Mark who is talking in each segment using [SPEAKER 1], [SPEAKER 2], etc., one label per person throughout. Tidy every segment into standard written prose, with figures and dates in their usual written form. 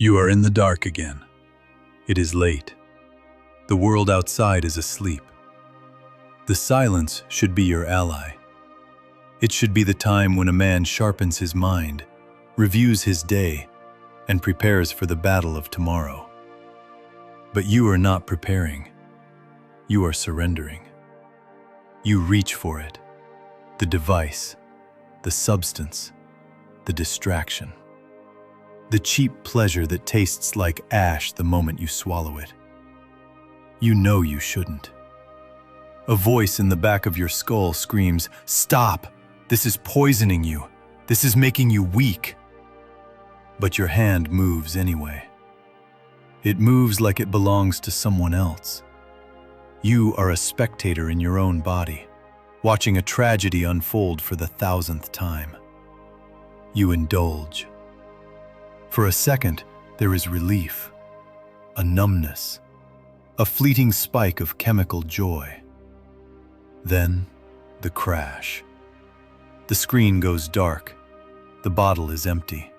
[SPEAKER 1] You are in the dark again. It is late. The world outside is asleep. The silence should be your ally. It should be the time when a man sharpens his mind, reviews his day, and prepares for the battle of tomorrow. But you are not preparing. You are surrendering. You reach for it, the device, the substance, the distraction. The cheap pleasure that tastes like ash the moment you swallow it. You know you shouldn't. A voice in the back of your skull screams, "Stop! This is poisoning you. This is making you weak." But your hand moves anyway. It moves like it belongs to someone else. You are a spectator in your own body, watching a tragedy unfold for the 1,000th time. You indulge. For a second, there is relief, a numbness, a fleeting spike of chemical joy. Then, the crash. The screen goes dark. The bottle is empty.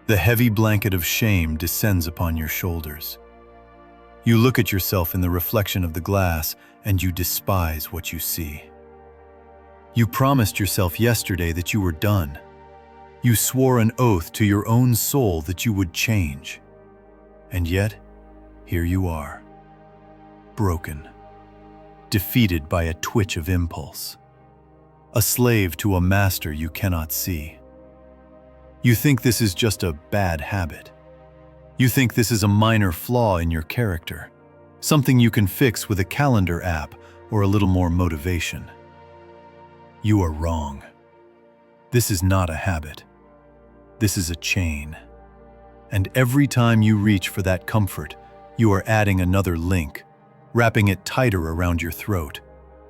[SPEAKER 1] The heavy blanket of shame descends upon your shoulders. You look at yourself in the reflection of the glass, and you despise what you see. You promised yourself yesterday that you were done. You swore an oath to your own soul that you would change. And yet, here you are, broken, defeated by a twitch of impulse, a slave to a master you cannot see. You think this is just a bad habit. You think this is a minor flaw in your character, something you can fix with a calendar app or a little more motivation. You are wrong. This is not a habit. This is a chain. And every time you reach for that comfort, you are adding another link, wrapping it tighter around your throat,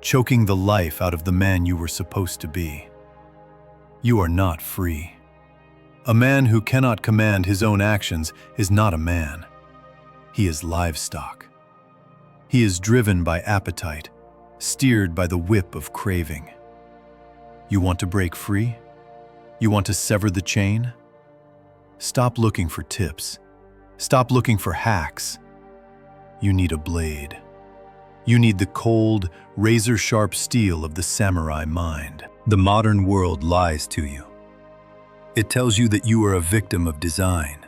[SPEAKER 1] choking the life out of the man you were supposed to be. You are not free. A man who cannot command his own actions is not a man. He is livestock. He is driven by appetite, steered by the whip of craving. You want to break free? You want to sever the chain? Stop looking for tips. Stop looking for hacks. You need a blade. You need the cold, razor-sharp steel of the samurai mind. The modern world lies to you. It tells you that you are a victim of design.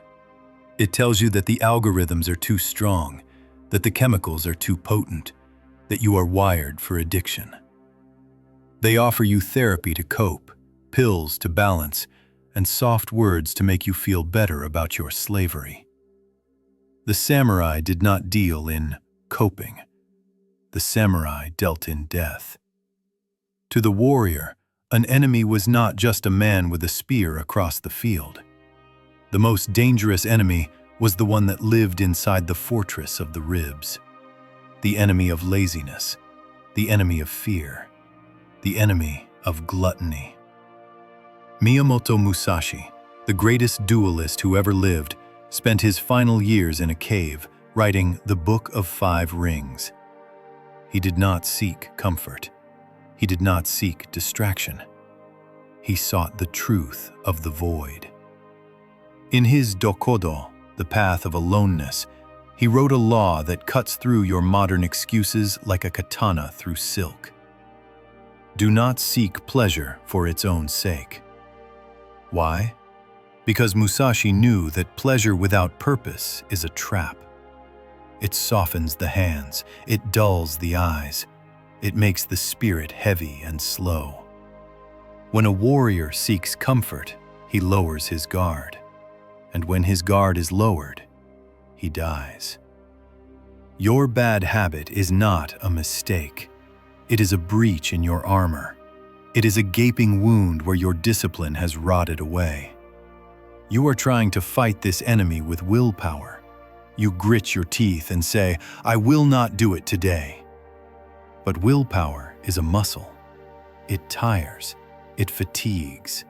[SPEAKER 1] It tells you that the algorithms are too strong, that the chemicals are too potent, that you are wired for addiction. They offer you therapy to cope, pills to balance, and soft words to make you feel better about your slavery. The samurai did not deal in coping. The samurai dealt in death. To the warrior, an enemy was not just a man with a spear across the field. The most dangerous enemy was the one that lived inside the fortress of the ribs. The enemy of laziness, the enemy of fear, the enemy of gluttony. Miyamoto Musashi, the greatest duelist who ever lived, spent his final years in a cave writing the Book of 5 Rings. He did not seek comfort. He did not seek distraction. He sought the truth of the void. In his Dokodo, the path of aloneness, he wrote a law that cuts through your modern excuses like a katana through silk. Do not seek pleasure for its own sake. Why? Because Musashi knew that pleasure without purpose is a trap. It softens the hands, it dulls the eyes, it makes the spirit heavy and slow. When a warrior seeks comfort, he lowers his guard. And when his guard is lowered, he dies. Your bad habit is not a mistake. It is a breach in your armor. It is a gaping wound where your discipline has rotted away. You are trying to fight this enemy with willpower. You grit your teeth and say, "I will not do it today." But willpower is a muscle. It tires. It fatigues.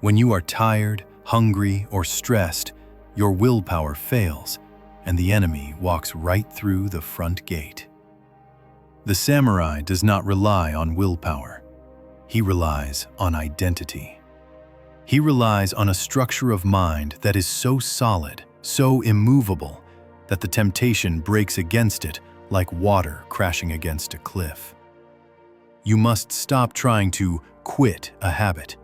[SPEAKER 1] When you are tired, hungry, or stressed, your willpower fails, and the enemy walks right through the front gate. The samurai does not rely on willpower. He relies on identity. He relies on a structure of mind that is so solid, so immovable, that the temptation breaks against it like water crashing against a cliff. You must stop trying to quit a habit.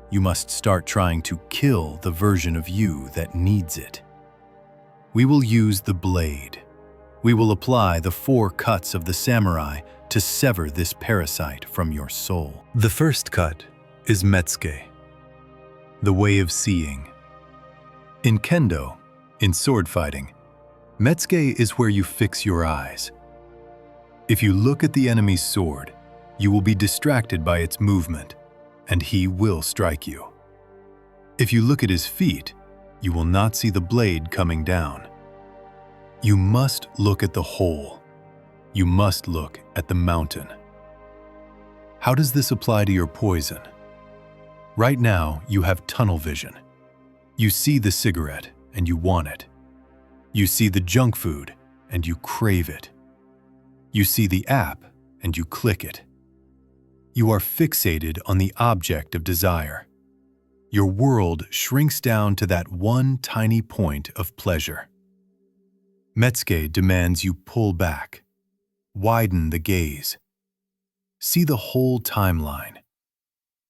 [SPEAKER 1] You must start trying to kill the version of you that needs it. We will use the blade. We will apply the 4 cuts of the samurai to sever this parasite from your soul. The first cut is Metsuke, the way of seeing. In kendo, in sword fighting, Metsuke is where you fix your eyes. If you look at the enemy's sword, you will be distracted by its movement, and he will strike you. If you look at his feet, you will not see the blade coming down. You must look at the whole. You must look at the mountain. How does this apply to your poison? Right now, you have tunnel vision. You see the cigarette and you want it. You see the junk food and you crave it. You see the app and you click it. You are fixated on the object of desire. Your world shrinks down to that one tiny point of pleasure. Metsuke demands you pull back, widen the gaze. See the whole timeline.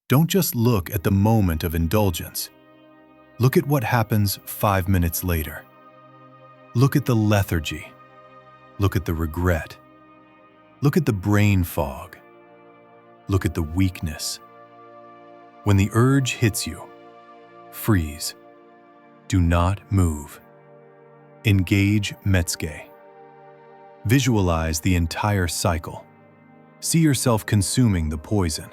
[SPEAKER 1] Don't just look at the moment of indulgence. Look at what happens 5 minutes later. Look at the lethargy. Look at the regret. Look at the brain fog. Look at the weakness. When the urge hits you, freeze. Do not move. Engage Metsuke. Visualize the entire cycle. See yourself consuming the poison.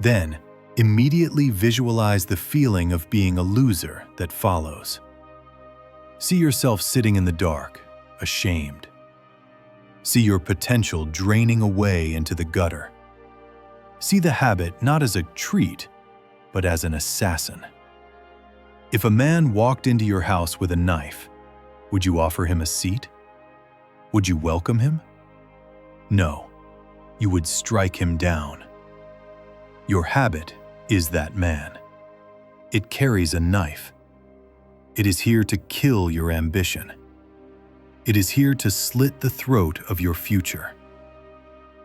[SPEAKER 1] Then, immediately visualize the feeling of being a loser that follows. See yourself sitting in the dark, ashamed. See your potential draining away into the gutter. See the habit not as a treat, but as an assassin. If a man walked into your house with a knife, would you offer him a seat? Would you welcome him? No, you would strike him down. Your habit is that man. It carries a knife. It is here to kill your ambition. It is here to slit the throat of your future.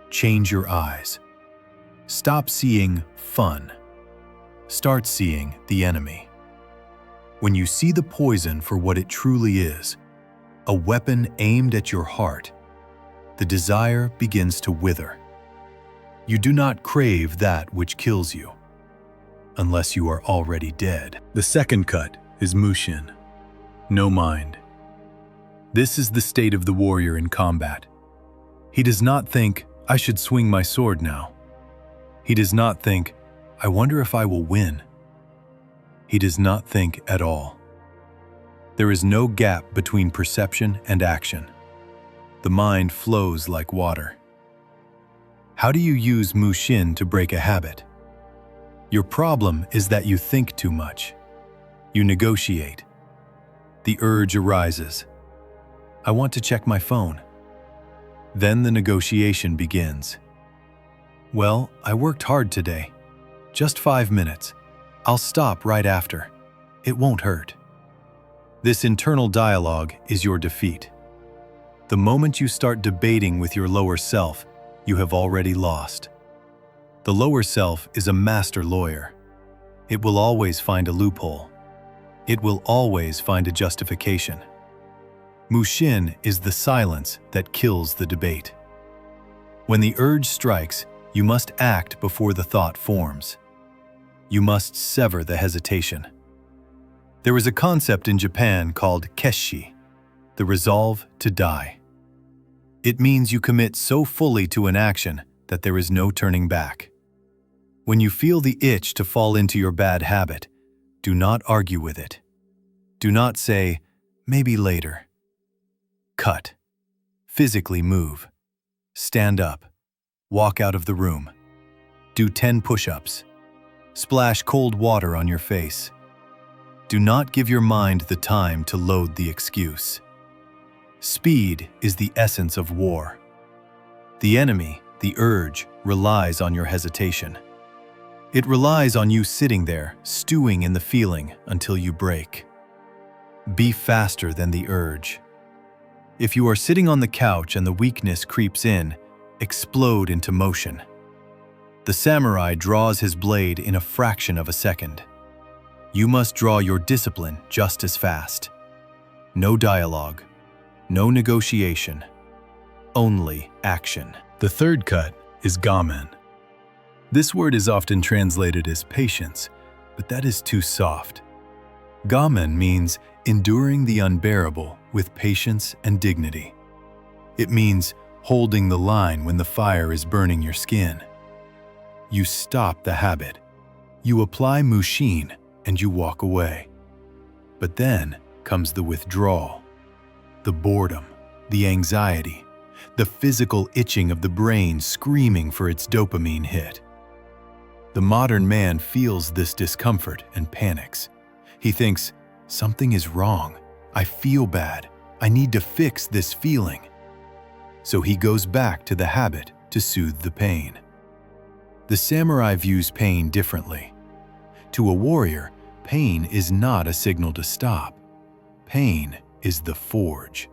[SPEAKER 1] Change your eyes. Stop seeing fun. Start seeing the enemy. When you see the poison for what it truly is, a weapon aimed at your heart, the desire begins to wither. You do not crave that which kills you, unless you are already dead. The second cut is Mushin, no mind. This is the state of the warrior in combat. He does not think, I should swing my sword now. He does not think, I wonder if I will win. He does not think at all. There is no gap between perception and action. The mind flows like water. How do you use Mushin to break a habit? Your problem is that you think too much. You negotiate. The urge arises. I want to check my phone. Then the negotiation begins. Well, I worked hard today. Just 5 minutes. I'll stop right after. It won't hurt. This internal dialogue is your defeat. The moment you start debating with your lower self, you have already lost. The lower self is a master lawyer. It will always find a loophole. It will always find a justification. Mushin is the silence that kills the debate. When the urge strikes, you must act before the thought forms. You must sever the hesitation. There is a concept in Japan called keshi, the resolve to die. It means you commit so fully to an action that there is no turning back. When you feel the itch to fall into your bad habit, do not argue with it. Do not say, maybe later. Cut. Physically move. Stand up. Walk out of the room. Do 10 push-ups. Splash cold water on your face. Do not give your mind the time to load the excuse. Speed is the essence of war. The enemy, the urge, relies on your hesitation. It relies on you sitting there, stewing in the feeling until you break. Be faster than the urge. If you are sitting on the couch and the weakness creeps in, explode into motion. The samurai draws his blade in a fraction of a second. You must draw your discipline just as fast. No dialogue, no negotiation, only action. The third cut is Gaman. This word is often translated as patience, but that is too soft. Gaman means enduring the unbearable with patience and dignity. It means holding the line when the fire is burning your skin. You stop the habit. You apply Mushin and you walk away. But then comes the withdrawal, the boredom, the anxiety, the physical itching of the brain screaming for its dopamine hit. The modern man feels this discomfort and panics. He thinks, something is wrong. I feel bad. I need to fix this feeling. So he goes back to the habit to soothe the pain. The samurai views pain differently. To a warrior, pain is not a signal to stop. Pain is the forge.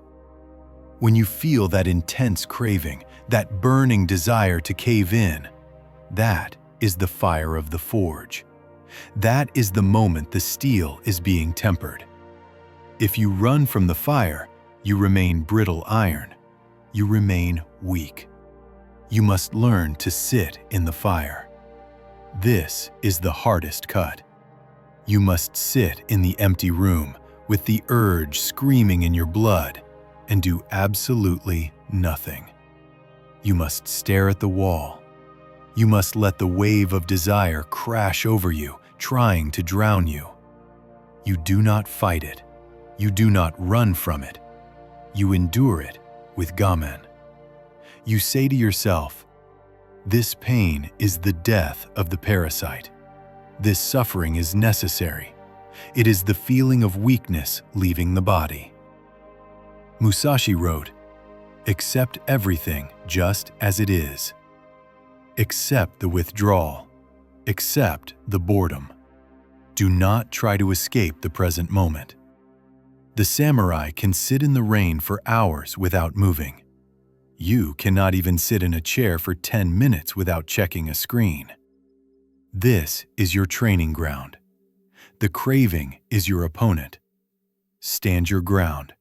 [SPEAKER 1] When you feel that intense craving, that burning desire to cave in, that is the fire of the forge. That is the moment the steel is being tempered. If you run from the fire, you remain brittle iron. You remain weak. You must learn to sit in the fire. This is the hardest cut. You must sit in the empty room with the urge screaming in your blood and do absolutely nothing. You must stare at the wall. You must let the wave of desire crash over you, trying to drown you. You do not fight it. You do not run from it. You endure it with Gaman. You say to yourself, this pain is the death of the parasite. This suffering is necessary. It is the feeling of weakness leaving the body. Musashi wrote, accept everything just as it is. Accept the withdrawal. Accept the boredom. Do not try to escape the present moment. The samurai can sit in the rain for hours without moving. You cannot even sit in a chair for 10 minutes without checking a screen. This is your training ground. The craving is your opponent. Stand your ground.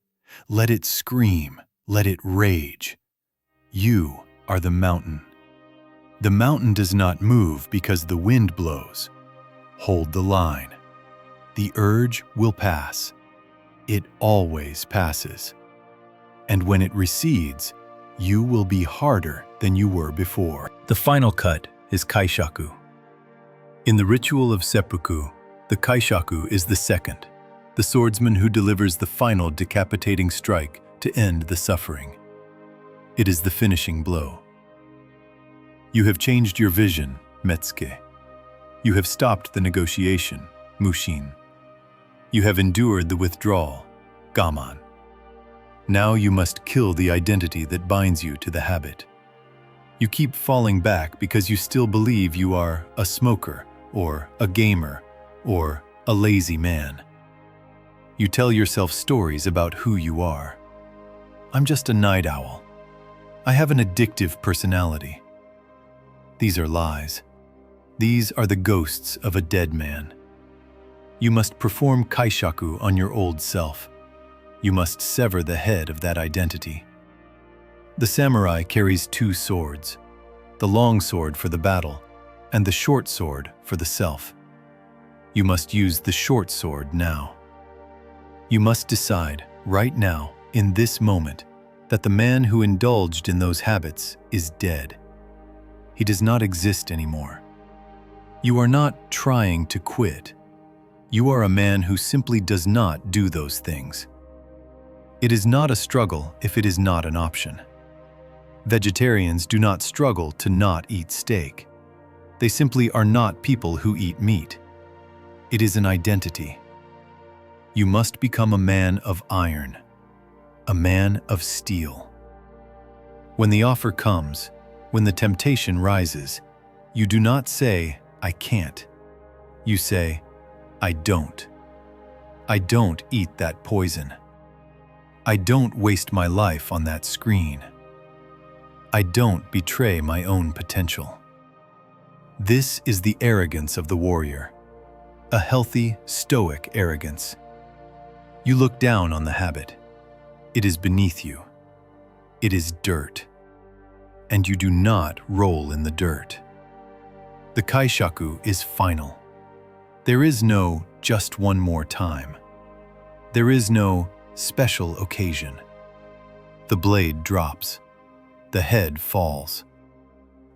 [SPEAKER 1] Let it scream. Let it rage. You are the mountain. The mountain does not move because the wind blows. Hold the line. The urge will pass. It always passes. And when it recedes, you will be harder than you were before. The final cut is Kaishaku. In the ritual of seppuku, the Kaishaku is the second, the swordsman who delivers the final decapitating strike to end the suffering. It is the finishing blow. You have changed your vision, Metsuke. You have stopped the negotiation, Mushin. You have endured the withdrawal, Gaman. Now you must kill the identity that binds you to the habit. You keep falling back because you still believe you are a smoker, or a gamer, or a lazy man. You tell yourself stories about who you are. I'm just a night owl. I have an addictive personality. These are lies. These are the ghosts of a dead man. You must perform Kaishaku on your old self. You must sever the head of that identity. The samurai carries two swords, the long sword for the battle and the short sword for the self. You must use the short sword now. You must decide right now, in this moment, that the man who indulged in those habits is dead. He does not exist anymore. You are not trying to quit. You are a man who simply does not do those things. It is not a struggle if it is not an option. Vegetarians do not struggle to not eat steak. They simply are not people who eat meat. It is an identity. You must become a man of iron, a man of steel. When the offer comes, when the temptation rises, you do not say, I can't. You say, I don't. I don't eat that poison. I don't waste my life on that screen. I don't betray my own potential. This is the arrogance of the warrior, a healthy, stoic arrogance. You look down on the habit. It is beneath you. It is dirt. And you do not roll in the dirt. The Kaishaku is final. There is no just one more time. There is no special occasion. The blade drops. The head falls.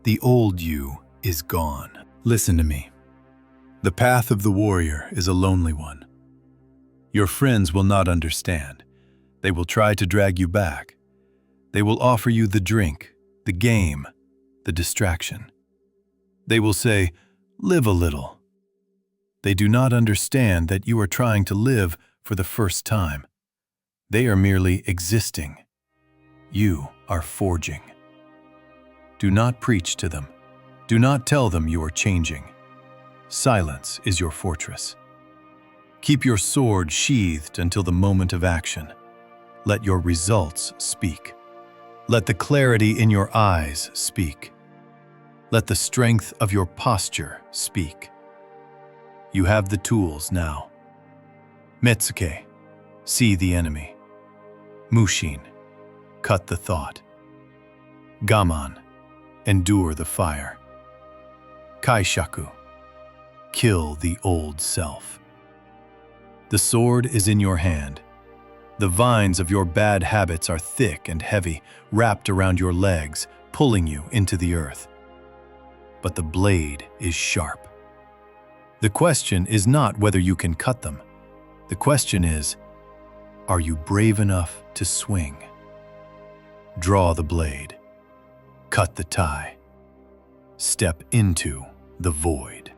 [SPEAKER 1] The old you is gone. Listen to me. The path of the warrior is a lonely one. Your friends will not understand. They will try to drag you back. They will offer you the drink, the game, the distraction. They will say, live a little. They do not understand that you are trying to live for the first time. They are merely existing. You are forging. Do not preach to them. Do not tell them you are changing. Silence is your fortress. Keep your sword sheathed until the moment of action. Let your results speak. Let the clarity in your eyes speak. Let the strength of your posture speak. You have the tools now. Metsuke, see the enemy. Mushin, cut the thought. Gaman, endure the fire. Kaishaku, kill the old self. The sword is in your hand. The vines of your bad habits are thick and heavy, wrapped around your legs, pulling you into the earth. But the blade is sharp. The question is not whether you can cut them. The question is, are you brave enough to swing? Draw the blade. Cut the tie. Step into the void.